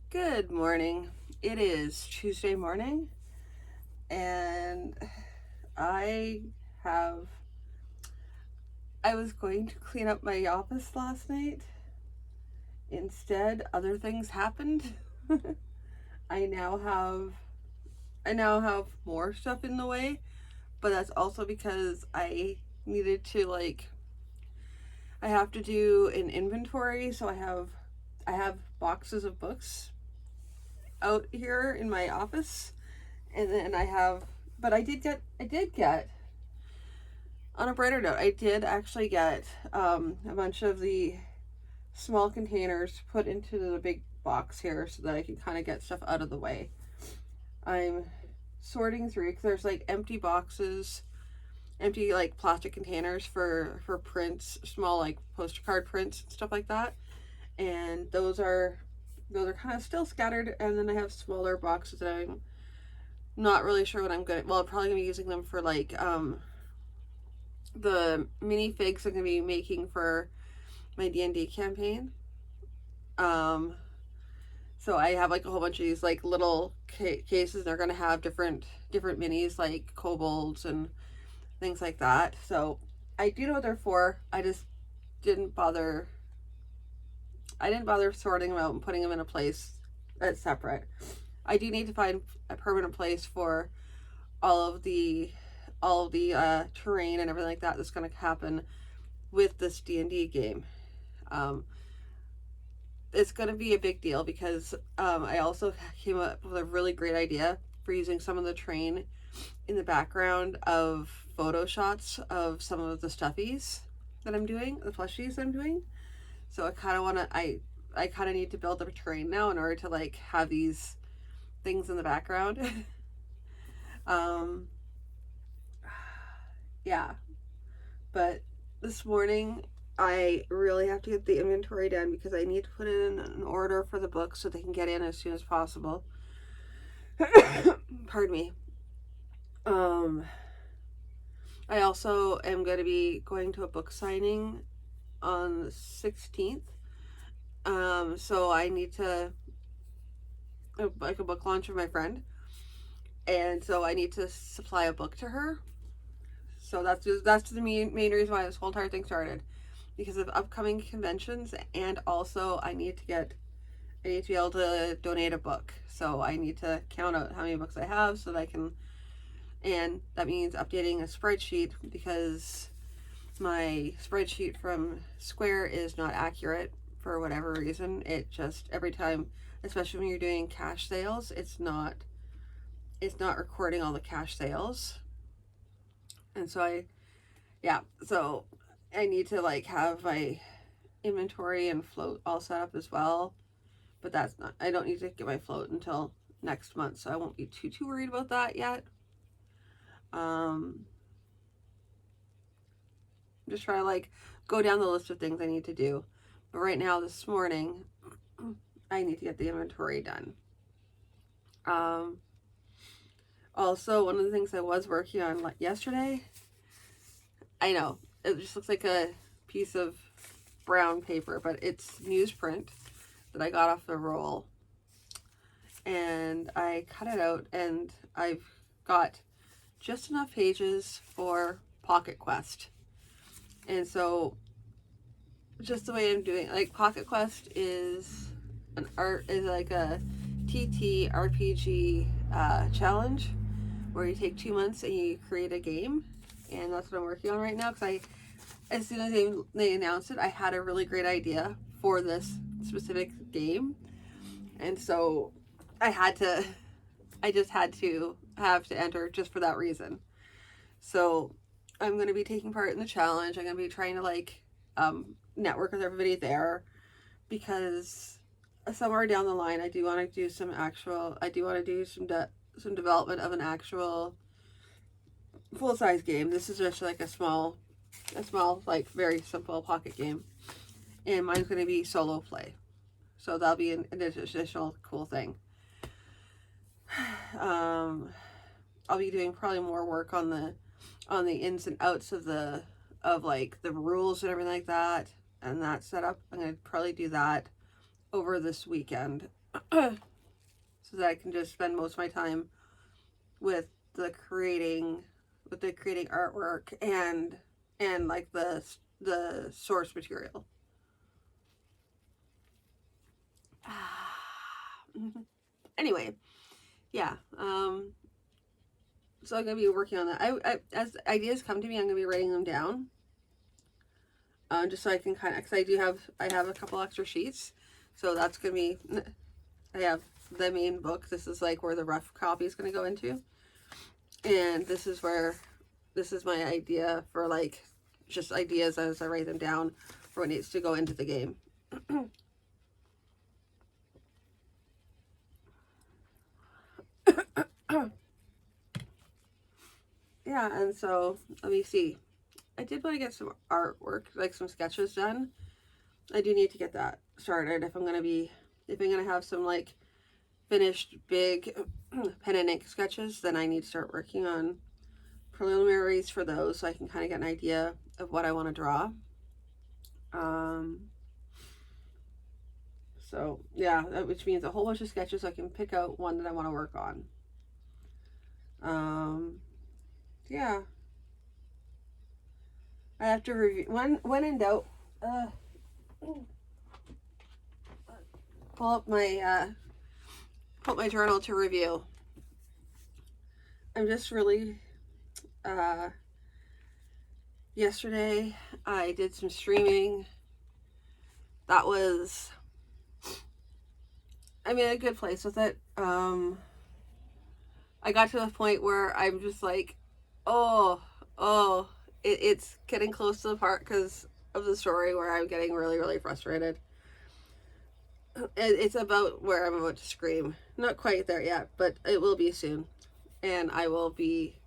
Good morning. It is Tuesday morning, and I have. I was going to clean up my office last night. Instead, other things happened. I now have. I now have more stuff in the way, but that's also because I needed to I have to do an inventory, so I have boxes of books out here in my office, and then but I did get on a brighter note, I did actually get a bunch of the small containers put into the big box here so that I can kind of get stuff out of the way. I'm sorting through because there's like empty boxes, empty like plastic containers for prints, small like postcard prints and stuff like that, and those are kind of still scattered. And then I have smaller boxes that I'm not really sure what I'm gonna. Well, I'm probably gonna be using them for the minifigs I'm gonna be making for my D&D campaign. Um, so I have like a whole bunch of these like little cases. They're gonna have different minis like kobolds and things like that. So I do know what they're for. I just didn't bother. I didn't bother sorting them out and putting them in a place that's separate. I do need to find a permanent place for all of the terrain and everything like that that's going to happen with this D&D game. Um, it's going to be a big deal because I also came up with a really great idea for using some of the terrain in the background of photo shots of some of the stuffies that I'm doing, the plushies I'm doing. So I kind of want to, I kind of need to build up a terrain now in order to like have these things in the background. um, yeah, but this morning I really have to get the inventory done because I need to put in an order for the books so they can get in as soon as possible. Pardon me. Um, I also am going to be going to a book signing on the 16th. So I need to like a book launch for my friend, and so I need to supply a book to her. So that's the main reason why this whole entire thing started, because of upcoming conventions, and also I need to be able to donate a book. So I need to count out how many books I have so that I can, and that means updating a spreadsheet because my spreadsheet from Square is not accurate for whatever reason. It just every time, especially when you're doing cash sales, it's not recording all the cash sales. And so so I need to like have my inventory and float all set up as well. But I don't need to get my float until next month, so I won't be too worried about that yet. I'm just trying to like go down the list of things I need to do. But right now, this morning, I need to get the inventory done. Um, Also, one of the things I was working on yesterday, I know it just looks like a piece of brown paper, but it's newsprint that I got off the roll, and I cut it out, and I've got just enough pages for Pocket Quest. And so just the way I'm doing, like, Pocket Quest is like a TTRPG challenge where you take 2 months and you create a game, and that's what I'm working on right now. Because as soon as they announced it, I had a really great idea for this specific game, and so I just had to have to enter just for that reason. So I'm going to be taking part in the challenge. I'm going to be trying to network with everybody there, because somewhere down the line I do want to do some development of an actual full size game. This is just like a small like very simple pocket game, and mine's going to be solo play. So that'll be an additional cool thing. I'll be doing probably more work on the ins and outs of the rules and everything like that. and that set up. I'm going to probably do that over this weekend so that I can just spend most of my time with the creating artwork and like the source material. Anyway, yeah. So I'm gonna be working on that. I as ideas come to me, I'm gonna be writing them down. Just so I can kind of, because I have a couple extra sheets, so that's gonna be. I have the main book. This is like where the rough copy is gonna go into, and this is my idea for like just ideas as I write them down for what needs to go into the game. Yeah, and so let me see. I did want to get some artwork, like some sketches done. I do need to get that started if I'm gonna have some like finished big pen and ink sketches, then I need to start working on preliminaries for those so I can kind of get an idea of what I want to draw. So yeah, which means a whole bunch of sketches. So I can pick out one that I want to work on. Yeah, I have to review when in doubt. Pull up my journal to review. I'm just really yesterday I did some streaming. That was, I'm in a good place with it. I got to the point where I'm just like, it's getting close to the part because of the story where I'm getting really, really frustrated. It's about where I'm about to scream. Not quite there yet, but it will be soon. And I will be,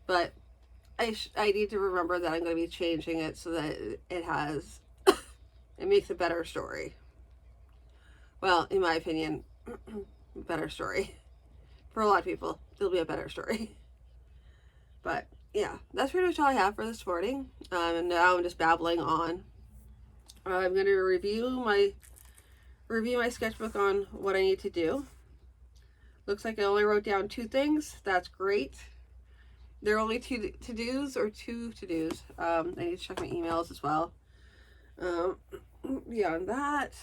but I need to remember that I'm going to be changing it so that it makes a better story. Well, in my opinion, better story. For a lot of people, it'll be a better story. But yeah, that's pretty much all I have for this morning. And now I'm just babbling on. I'm going to review my sketchbook on what I need to do. Looks like I only wrote down 2 things. That's great. There are only 2 to-dos. I need to check my emails as well. Beyond that,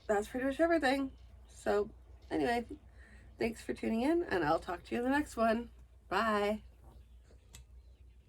that's pretty much everything. So anyway, thanks for tuning in, and I'll talk to you in the next one. Bye.